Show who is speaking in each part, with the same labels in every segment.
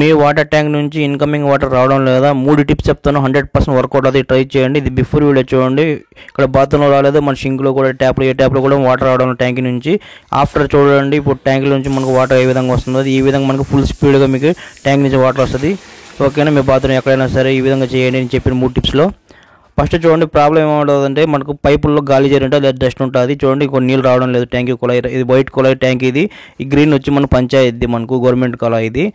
Speaker 1: మీ water tank నుంచి incoming water రావడం లేదా 3 టిప్స్ చెప్తాను 100% వర్కౌట్ అవుతుంది. ట్రై చేయండి. ఇది బిఫోర్ వీడియో చూడండి. ఇక్కడ బాత్రూంలో రాలేదు, మన షింక్లో కూడా ట్యాప్లో ఏ ట్యాప్లో కూడా వాటర్ రావడం ట్యాంక్ నుంచి. ఆఫ్టర్ చూడండి ఇప్పుడు ట్యాంక్ నుంచి మనకు వాటర్ ఏ విధంగా వస్తుందో ఈ విధంగా మనకు ఫుల్ స్పీడ్గా మీకు ట్యాంక్ నుంచి వాటర్ వస్తుంది. ఓకేనా, మీ బాత్రూమ్ ఎక్కడైనా సరే ఈ విధంగా చేయండి నేను చెప్పిన 3 టిప్స్లో. ఫస్ట్ చూడండి ప్రాబ్లం ఏమవుతుందంటే మనకు పైపుల్లో గాలి చేరింటే లేదా డస్ట్ ఉంటుంది. చూడండి కొన్ని నీళ్ళు రావడం లేదు. ట్యాంక్ కుళాయి ఇది వైట్ కుళాయి ట్యాంక్, ఇది ఈ గ్రీన్ వచ్చి మన పంచాయతీ మనకు గవర్నమెంట్ కుళాయి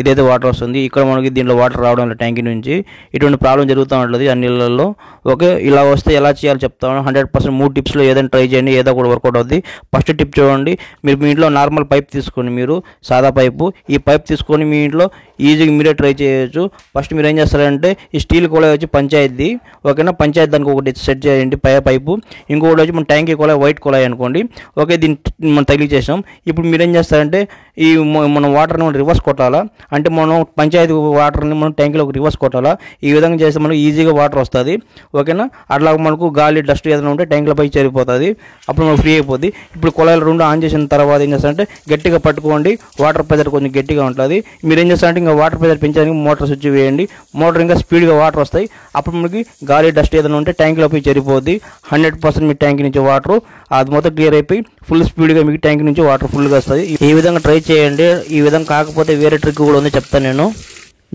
Speaker 1: ఇదైతే వాటర్ వస్తుంది. ఇక్కడ మనకి దీంట్లో వాటర్ రావడం లేదు ట్యాంక్ నుంచి. ఇటువంటి ప్రాబ్లం జరుగుతూ ఉంటుంది అన్ని ఇళ్లలో. ఓకే, ఇలా వస్తే ఎలా చేయాలో చెప్తాను. 100% 3 టిప్స్లో ఏదైనా ట్రై చేయండి, ఏదో కూడా వర్కౌట్ అవుతుంది. ఫస్ట్ టిప్ చూడండి, మీరు మీ ఇంట్లో నార్మల్ పైప్ తీసుకోండి, మీరు సాదా పైపు. ఈ పైప్ తీసుకొని మీ ఇంట్లో ఈజీగా మీరే ట్రై చేయొచ్చు. ఫస్ట్ మీరు ఏం చేస్తారంటే ఈ స్టీల్ కుళాయి వచ్చి పంచాయతీ. ఓకేనా, పంచాయతీ దానికి ఒకటి సెట్ చేయండి పైపు. ఇంకొకటి వచ్చి మన ట్యాంక్ కుళాయి వైట్ కుళాయి అనుకోండి. ఓకే, దీన్ని మనం తగిలించేసాం. ఇప్పుడు మీరు ఏం చేస్తారంటే ఈ మనం వాటర్ని మనం రివర్స్ కొట్టాలా, అంటే మనం పంచాయతీ వాటర్ని మనం ట్యాంక్లోకి రివర్స్ కొట్టాలా. ఈ విధంగా చేస్తే మనకు ఈజీగా వాటర్ వస్తుంది. ఓకేనా, అట్లా మనకు గాలి డస్ట్ ఏదైనా ఉంటే ట్యాంక్లో పై చేరిపోతుంది, అప్పుడు మనకు ఫ్రీ అయిపోద్ది. ఇప్పుడు కుళాయిలు 2 ఆన్ చేసిన తర్వాత ఏం చేస్తారంటే గట్టిగా పట్టుకోండి, వాటర్ ప్రెజర్ కొంచెం గట్టిగా ఉంటుంది. మీరు ఏం చేస్తారంటే ఇంకా వాటర్ ప్రెజర్ పెంచడానికి మోటార్ స్విచ్ వేయండి. మోటార్ ఇంకా స్పీడ్గా వాటర్ వస్తాయి. అప్పుడు మనకి గాలి డస్ట్ ఏదైనా ఉంటే ట్యాంక్లో పోయి చేరిపోద్ది. 100% మీ ట్యాంక్ నుంచి వాటర్ అది మొత్తం క్లియర్ అయిపోయి ఫుల్ స్పీడ్గా మీకు ట్యాంక్ నుంచి వాటర్ ఫుల్గా వస్తుంది. ఈ విధంగా ట్రై చేయండి. ఈ విధంగా కాకపోతే వేరే ట్రిక్ కూడా ఉంది, చెప్తాను నేను.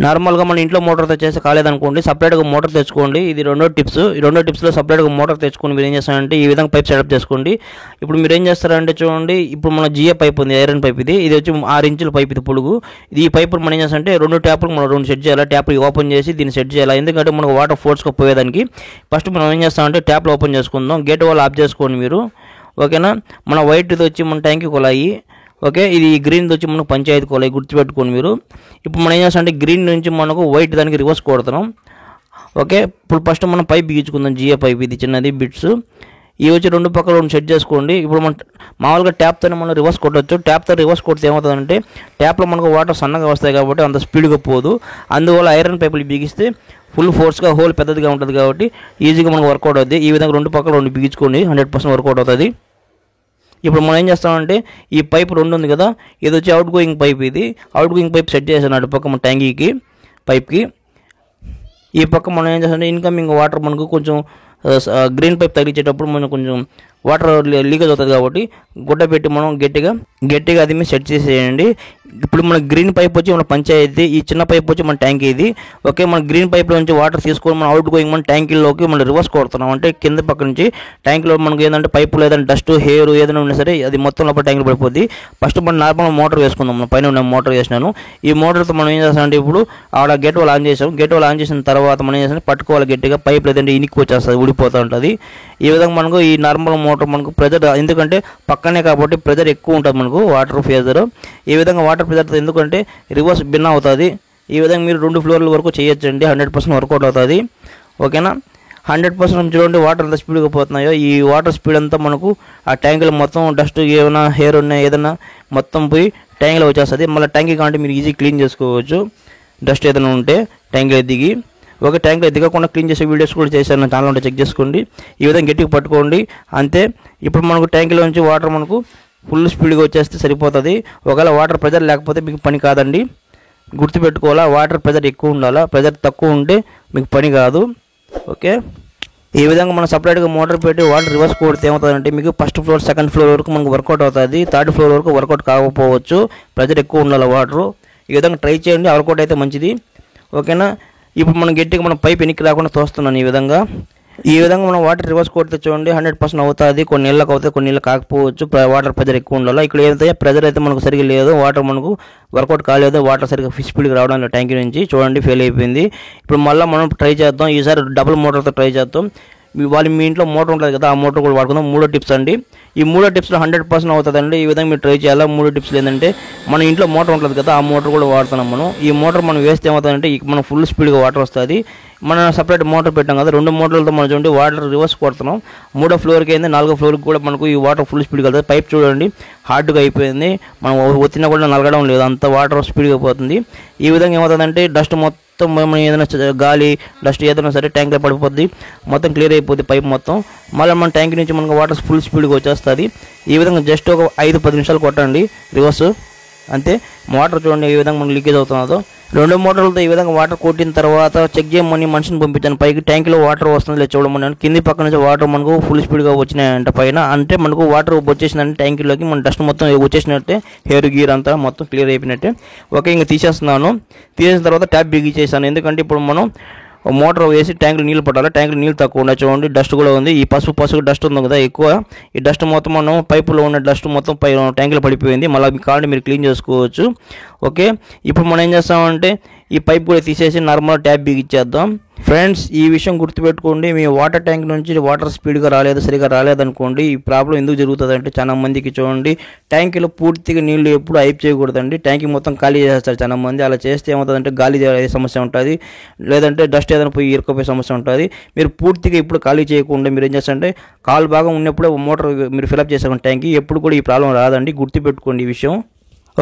Speaker 1: నార్మల్గా మన ఇంట్లో మోటార్తో చేస్తే కాలేదనుకోండి, సపరేట్గా మోటార్ తెచ్చుకోండి. ఇది రెండో టిప్స్. ఈ రెండో టిప్స్లో సపరేట్గా మోటార్ తెచ్చుకొని మీరు ఏం చేస్తారంటే ఈ విధంగా పైప్ సెటప్ చేసుకోండి. ఇప్పుడు మీరు ఏం చేస్తారంటే చూడండి, ఇప్పుడు మన జిఏ పైప్ ఉంది, ఐరన్ పైప్. ఇది వచ్చి 6 ఇంచుల పైప్, ఇది పొడుగు. ఈ పైపు మనం ఏం చేస్తారంటే 2 ట్యాప్లు మనం 2 సెట్ చేయాలి. ట్యాప్ ఓపెన్ చేసి దీన్ని సెట్ చేయాలి, ఎందుకంటే మనకు వాటర్ ఫోర్స్గా పోయేదానికి. ఫస్ట్ మనం ఏం చేస్తామంటే ట్యాప్లు ఓపెన్ చేసుకుందాం. గేట్ వాల్ ఆఫ్ చేసుకోండి మీరు. ఓకేనా, మన వైట్ ఇది వచ్చి మన ట్యాంక్ కుళాయి. ఓకే, ఇది గ్రీన్ వచ్చి మనకు పంచాయతీ కుళాయి, గుర్తుపెట్టుకోండి మీరు. ఇప్పుడు మనం ఏం చేస్తామంటే గ్రీన్ నుంచి మనకు వైట్ దానికి రివర్స్ కొడుతున్నాం. ఓకే, ఇప్పుడు ఫస్ట్ మనం పైప్ బిగించుకుందాం. జిఏ పైప్ ఇది చిన్నది బిట్స్. ఇవి వచ్చి 2 పక్కల 2 సెట్ చేసుకోండి. ఇప్పుడు మనం మామూలుగా ట్యాప్తోనే మనం రివర్స్ కొట్టవచ్చు. ట్యాప్తో రివర్స్ కొడితే ఏమవుతుందంటే ట్యాప్లో మనకు వాటర్ సన్నగా వస్తాయి కాబట్టి అంత స్పీడ్గా పోదు. అందువల్ల ఐరన్ పైపులు బిగిస్తే ఫుల్ ఫోర్స్గా హోల్ పెద్దదిగా ఉంటుంది కాబట్టి ఈజీగా మనకు వర్కౌట్ అవుతుంది. ఈ విధంగా 2 పక్కల 2 బిగించుకోండి, 100% వర్కౌట్ అవుతుంది. ఇప్పుడు మనం ఏం చేస్తామంటే ఈ పైప్ 2 ఉంది కదా, ఇది వచ్చి అవుట్ గోయింగ్ పైప్. ఇది అవుట్ గోయింగ్ పైప్ సెట్ చేసాను అటు పక్క మన ట్యాంకీకి పైప్కి. ఈ పక్క మనం ఏం చేస్తామంటే ఇన్కమింగ్ వాటర్ మనకు కొంచెం గ్రీన్ పైప్ తగిలించేటప్పుడు మనం కొంచెం వాటర్ లీకేజ్ అవుతుంది కాబట్టి గుడ్డ పెట్టి మనం గట్టిగా అది మీరు సెట్ చేసేయండి. ఇప్పుడు మన గ్రీన్ పైప్ వచ్చి మన పంచాయతీ, ఈ చిన్న పైప్ వచ్చి మన ట్యాంక్ ఇది. ఓకే, మన గ్రీన్ పైప్లో నుంచి వాటర్ తీసుకొని మనం అవుట్ గోయింగ్ మన ట్యాంకీలోకి మనం రివర్స్ కొడుతున్నాం. అంటే కింద పక్క నుంచి ట్యాంక్లో మనకు ఏంటంటే పైపులో ఏదైనా డస్ట్ హెయిర్ ఏదైనా ఉన్నా సరే అది మొత్తం లోపల ట్యాంక్లో పడిపోద్ది. ఫస్ట్ మనం నార్మల్ మోటార్ వేసుకుందాం. మన పైన ఉన్న మోటార్ వేసినాను. ఈ మోటార్తో మనం ఏం చేస్తామంటే ఇప్పుడు ఆడ గేట్ వాల్ ఆన్ చేసాం. గేట్ వాల్ ఆన్ చేసిన తర్వాత మనం ఏం చేస్తామంటే పట్టుకోవాలి గట్టిగా. పైప్ లేదంటే ఇనికి వచ్చేస్తుంది, ఊడిపోతూ ఉంటుంది. ఈ విధంగా మనకు ఈ నార్మల్ మోటార్ మనకు ప్రెజర్, ఎందుకంటే పక్కనే కాబట్టి ప్రెజర్ ఎక్కువ ఉంటుంది మనకు వాటర్ ప్రెజర్. ఈ విధంగా వాటర్ ప్రెజర్ ఎందుకంటే రివర్స్ భిన్న అవుతుంది. ఈ విధంగా మీరు 2 ఫ్లోర్ల వరకు చేయొచ్చండి, 100% వర్కౌట్ అవుతుంది. ఓకేనా, 100% చూడండి వాటర్ ఎంత స్పీడ్గా పోతున్నాయో. ఈ వాటర్ స్పీడ్ అంతా మనకు ఆ ట్యాంకులో మొత్తం డస్ట్ ఏమైనా హెయిర్ ఉన్నా ఏదైనా మొత్తం పోయి ట్యాంకులో వచ్చేస్తుంది. మళ్ళీ ట్యాంక్ కాబట్టి మీరు ఈజీ క్లీన్ చేసుకోవచ్చు డస్ట్ ఏదైనా ఉంటే ట్యాంకులో దిగి. ఓకే, ట్యాంక్లో దిగకుండా క్లీన్ చేసే వీడియోస్ కూడా చేశాను, నా ఛానల్ ఉంటే చెక్ చేసుకోండి. ఈ విధంగా గట్టిగా పట్టుకోండి అంతే. ఇప్పుడు మనకు ట్యాంకులో నుంచి వాటర్ మనకు ఫుల్ స్పీడ్గా వచ్చేస్తే సరిపోతుంది. ఒకవేళ వాటర్ ప్రెజర్ లేకపోతే మీకు పని కాదండి, గుర్తుపెట్టుకోవాలా. వాటర్ ప్రెజర్ ఎక్కువ ఉండాలా, ప్రెజర్ తక్కువ ఉంటే మీకు పని కాదు. ఓకే, ఈ విధంగా మనం సపరేట్గా మోటార్ పెట్టి వాటర్ రివర్స్ కొడితే ఏమవుతుందంటే మీకు ఫస్ట్ ఫ్లోర్ సెకండ్ ఫ్లోర్ వరకు మనకు వర్కౌట్ అవుతుంది. థర్డ్ ఫ్లోర్ వరకు వర్కౌట్ కాకపోవచ్చు, ప్రెజర్ ఎక్కువ ఉండాలి వాటర్. ఈ విధంగా ట్రై చేయండి, వర్కౌట్ అయితే మంచిది. ఓకేనా, ఇప్పుడు మనం గట్టిగా మనం పైప్ ఎనికి రాకుండా తోస్తున్నాను. ఈ విధంగా మనం వాటర్ రివర్స్ కొడితే చూడండి 100% అవుతుంది. కొన్ని నీళ్ళకి అవుతుంది, కొన్ని నీళ్ళు కాకపోవచ్చు. వాటర్ ప్రెజర్ ఎక్కువ ఉండాలి. ఇక్కడ ఏదైతే ప్రెజర్ అయితే మనకు సరిగ్గా లేదు, వాటర్ మనకు వర్కౌట్ కాలేదు, వాటర్ సరిగ్గా స్పీడ్గా రావడం లేదు ట్యాంక్ నుంచి. చూడండి ఫెయిల్ అయిపోయింది. ఇప్పుడు మళ్ళీ మనం ట్రై చేద్దాం. ఈసారి డబుల్ మోటార్తో ట్రై చేద్దాం. మీ ఇంట్లో మోటార్ ఉంటుంది కదా, ఆ మోటార్ కూడా వాడుకుందాం. 3 టిప్స్ అండి. ఈ 3 టిప్స్లో 100% అవుతుందండి. ఈ విధంగా మీరు ట్రై చేయాలి. 3 టిప్స్లు ఏంటంటే మన ఇంట్లో మోటార్ ఉంటుంది కదా, ఆ మోటార్ కూడా వాడుతున్నాం మనం. ఈ మోటార్ మనం వేస్తే ఏమవుతుందంటే మనం ఫుల్ స్పీడ్గా వాటర్ వస్తుంది. మనం సపరేట్ మోటార్ పెట్టాం కదా, 2 మోటార్లతో మనం చూడండి వాటర్ రివర్స్ కొడుతున్నాం. 3వ ఫ్లోర్కి అయింది, 4వ ఫ్లోర్కి కూడా మనకు ఈ వాటర్ ఫుల్ స్పీడ్గా వెళ్తుంది. పైప్ చూడండి హార్డ్గా అయిపోయింది, మనం ఒత్తినా కూడా నలగడం లేదు, అంత వాటర్ స్పీడ్గా పోతుంది. ఈ విధంగా ఏమవుతుందంటే డస్ట్ మొత్తం మనం ఏదైనా గాలి డస్ట్ ఏదైనా సరే ట్యాంక్లో పడిపోద్ది, మొత్తం క్లియర్ అయిపోద్ది పైప్ మొత్తం. మళ్ళీ మన ట్యాంక్ నుంచి మనకు వాటర్ ఫుల్ స్పీడ్గా వచ్చేస్తుంది. ఈ విధంగా జస్ట్ ఒక 5-10 నిమిషాలు కొట్టండి రివర్స్. అంతే. మోటార్ చూడండి ఏ విధంగా మనకు లీకేజ్ అవుతున్నదో. 2 మోటార్లతో ఈ విధంగా వాటర్ కొట్టిన తర్వాత చెక్ చేయమని మనిషిని పంపించాను పైకి. ట్యాంక్లో వాటర్ వస్తుంది లేదు చూడమని. కింది పక్క నుంచి వాటర్ మనకు ఫుల్ స్పీడ్గా వచ్చినాయంట పైన. అంటే మనకు వాటర్ వచ్చేసిందంటే ట్యాంకీలోకి మన డస్ట్ మొత్తం వచ్చేసినట్టే, హెయిర్ గీర్ అంతా మొత్తం క్లియర్ అయిపోయినట్టే. ఓకే, ఇంకా తీసేస్తున్నాను. తీసేసిన తర్వాత ట్యాప్ బిగించేసాను. ఎందుకంటే ఇప్పుడు మనం మోటార్ వేసి ట్యాంకులు నీళ్ళు పట్టాలి. ట్యాంకులు నీళ్ళు తక్కువ ఉన్నాయి చూడండి, డస్ట్ కూడా ఉంది. ఈ పసుపు డస్ట్ ఉంది కదా ఎక్కువ, ఈ డస్ట్ మొత్తం మనం పైపులో ఉన్న డస్ట్ మొత్తం ట్యాంకులో పడిపోయింది. మళ్ళీ మీ కాళ్ళని మీరు క్లీన్ చేసుకోవచ్చు. ఓకే, ఇప్పుడు మనం ఏం చేస్తామంటే ఈ పైప్ కూడా తీసేసి నార్మల్ ట్యాప్ బిగిచ్చేద్దాం. ఫ్రెండ్స్, ఈ విషయం గుర్తుపెట్టుకోండి. మీ వాటర్ ట్యాంక్ నుంచి వాటర్ స్పీడ్గా సరిగా రాలేదనుకోండి, ఈ ప్రాబ్లం ఎందుకు జరుగుతుంది అంటే చాలా మందికి చూడండి ట్యాంకీలో పూర్తిగా నీళ్లు ఎప్పుడు అయిప్ చేయకూడదండి. ట్యాంకీ మొత్తం ఖాళీ చేస్తారు చాలా మంది. అలా చేస్తే ఏమవుతుందంటే గాలి సమస్య ఉంటుంది, లేదంటే డస్ట్ ఏదైనా పోయి ఇరుక్కుపోయే సమస్య ఉంటుంది. మీరు పూర్తిగా ఇప్పుడు ఖాళీ చేయకుండా మీరు ఏం చేస్తారంటే కాలు భాగం ఉన్నప్పుడే మోటార్ మీరు ఫిల్అప్ చేసారు ట్యాంకీ, ఎప్పుడు కూడా ఈ ప్రాబ్లం రాదండి. గుర్తుపెట్టుకోండి ఈ విషయం.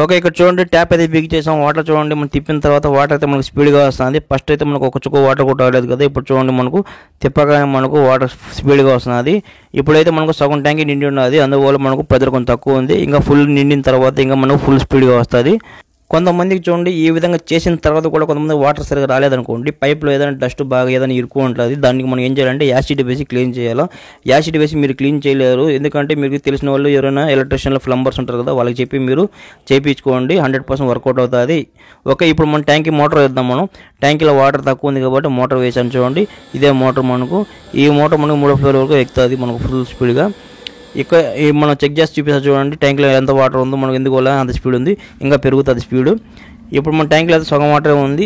Speaker 1: ఓకే, ఇక్కడ చూడండి ట్యాప్ అయితే బిగ్ చేసాం. వాటర్ చూడండి మనం తిప్పిన తర్వాత వాటర్ అయితే మనకు స్పీడ్గా వస్తుంది. ఫస్ట్ అయితే మనకు ఒక చుక్క వాటర్ కూడా రాలేదు కదా, ఇప్పుడు చూడండి మనకు తిప్పగానే మనకు వాటర్ స్పీడ్గా వస్తుంది. ఇప్పుడైతే మనకు సగం ట్యాంక్ నిండి ఉన్నది, అందువల్ల మనకు ప్రెజర్ కొంచెం తక్కువ ఉంది. ఇంకా ఫుల్ నిండిన తర్వాత ఇంకా మనకు ఫుల్ స్పీడ్గా వస్తుంది. కొంతమందికి చూడండి ఈ విధంగా చేసిన తర్వాత కూడా కొంతమంది వాటర్ సరిగా రాలేదనుకోండి, పైప్లో ఏదైనా డస్ట్ బాగా ఏదైనా ఇరుకు ఉంటుంది. దానికి మనం ఏం చేయాలంటే యాసిడ్ వేసి క్లీన్ చేయాలి. యాసిడ్ వేసి మీరు క్లీన్ చేయలేరు, ఎందుకంటే మీకు తెలిసిన వాళ్ళు ఎవరైనా ఎలక్ట్రీషియన్లో ప్లంబర్స్ ఉంటారు కదా, వాళ్ళకి చెప్పి మీరు చేయించుకోండి, 100% వర్కౌట్ అవుతుంది. ఓకే, ఇప్పుడు మన ట్యాంకీ మోటార్ వేద్దాం. మనం ట్యాంకీలో వాటర్ తక్కువ ఉంది కాబట్టి మోటార్ వేసాను చూడండి. ఇదే మోటార్ మనకు, ఈ మోటార్ మనకు 3వ ఫ్లోర్ వరకు ఎక్కుతుంది మనకు ఫుల్ స్పీడ్గా. ఇక్కడ మనం చెక్ చేసి చూపిస్తా చూడండి ట్యాంక్లో ఎంత వాటర్ ఉందో, మనకు ఎందుకు అంత స్పీడ్ ఉంది, ఇంకా పెరుగుతుంది స్పీడు. ఇప్పుడు మన ట్యాంక్లో అయితే సగం వాటర్ ఉంది.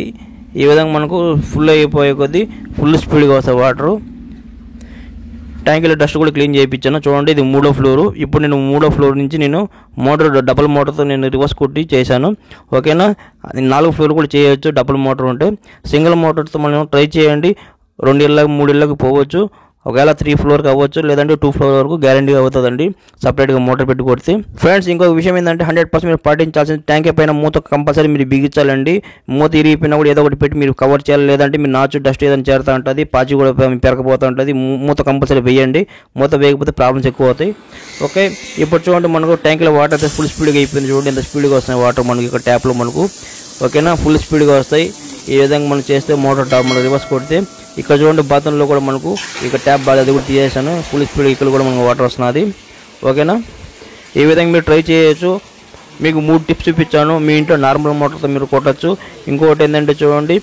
Speaker 1: ఈ విధంగా మనకు ఫుల్ అయిపోయే కొద్దీ ఫుల్ స్పీడ్గా వస్తుంది వాటరు. ట్యాంకీలో డస్ట్ కూడా క్లీన్ చేయించాను చూడండి. ఇది 3వ ఫ్లోరు. ఇప్పుడు నేను 3వ ఫ్లోర్ నుంచి నేను డబుల్ మోటార్తో నేను రివర్స్ కొట్టి చేశాను. ఓకేనా, 4వ ఫ్లోర్ కూడా చేయొచ్చు డబుల్ మోటార్ ఉంటే. సింగిల్ మోటార్తో మనం ట్రై చేయండి, 2 ఇళ్ళకి 3 ఇళ్ళకి పోవచ్చు. ఒకవేళ 3 ఫ్లోర్కి అవ్వచ్చు, లేదంటే 2 ఫ్లోర్ వరకు గ్యారంటీగా అవుతుందండి సపరేట్గా మోటార్ పెట్టి కొడితే. ఫ్రెండ్స్, ఇంకొక విషయం ఏంటంటే 100% మీరు పాటించాల్సిన ట్యాంక్ పైన మూత కంపల్సరీ మీరు బిగించాలండి. మూత ఇరిగిపోయినా కూడా ఏదో ఒకటి పెట్టి మీరు కవర్ చేయాలి, లేదంటే మీరు నాచు డస్ట్ ఏదైనా చేరుతూ ఉంటుంది, పాచి కూడా పెరగపోతూ ఉంటుంది. మూత కంపల్సరీ వేయండి, మూత వేయకపోతే ప్రాబ్లమ్స్ ఎక్కువ అవుతాయి. ఓకే, ఇప్పుడు చూడండి మనకు ట్యాంక్లో వాటర్ అయితే ఫుల్ స్పీడ్గా అయిపోయింది చూడండి, ఎంత స్పీడ్గా వస్తున్నాయి వాటర్ మనకి ఇక్కడ ట్యాప్లో మనకు. ఓకేనా, ఫుల్ స్పీడ్గా వస్తాయి. ఈ విధంగా మనం చేస్తే మోటార్ టాప్ మనం రివర్స్ కొడితే ఇక్కడ చూడండి బాత్రూంలో కూడా మనకు ఇక్కడ ట్యాప్ బాగా అది కూడా తీసేసాను, ఫుల్ స్పీడ్ ఇక్కడ కూడా మనకు వాటర్ వస్తున్నది. ఓకేనా, ఈ విధంగా మీరు ట్రై చేయొచ్చు. మీకు 3 టిప్స్ చూపించాను. మీ ఇంట్లో నార్మల్ మోటార్తో మీరు కొట్టచ్చు. ఇంకొకటి ఏంటంటే చూడండి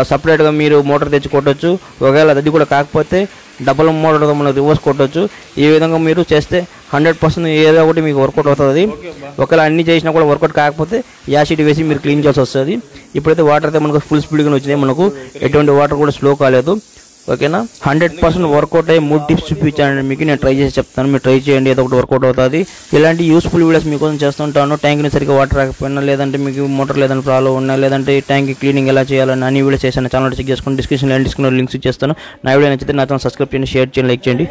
Speaker 1: సపరేట్గా మీరు మోటార్ తెచ్చి కొట్టచ్చు. ఒకవేళ అది కూడా కాకపోతే డబుల్ మోటార్తో మనం రివర్స్ కొట్టచ్చు. ఈ విధంగా మీరు చేస్తే 100% ఏదో ఒకటి మీకు వర్కౌట్ అవుతుంది. ఒకవేళ అన్ని చేసినా కూడా వర్కౌట్ కాకపోతే యాసిడ్ వేసి మీరు క్లీన్ చేయాల్సి వస్తుంది. ఇప్పుడైతే వాటర్ అయితే మనకు ఫుల్ స్పీడ్గా వచ్చినాయి, మనకు ఎటువంటి వాటర్ కూడా స్లో కాలేదు. ఓకేనా, 100% వర్కౌట్ అయ్యి 3 టిప్స్ చూపించాను మీకు. నేను ట్రై చేసి చెప్తాను, మీరు ట్రై చేయండి, ఏదో ఒకటి వర్కౌట్ అవుతుంది. ఇలాంటి యూస్ఫుల్ వీడియోస్ మీకోసం చేస్తుంటాను. ట్యాంక్ని సరిగ్గా వాటర్ రాకపోయినా, లేదంటే మీకు మోటార్ లేదని ప్రాబ్లం ఉన్నా, లేదంటే ట్యాంక్ క్లీనింగ్ ఎలా చేయాలని అన్ని వీడియోస్ చేశాను. ఛానల్ చెక్ చేసుకుని డిస్క్రిప్షన్లో లింక్స్ ఇచ్చేస్తాను. నా వీడియో నచ్చితే నా ఛానల్ సబ్స్క్రైబ్ చేయండి, షేర్ చేయండి, లైక్ చేయండి.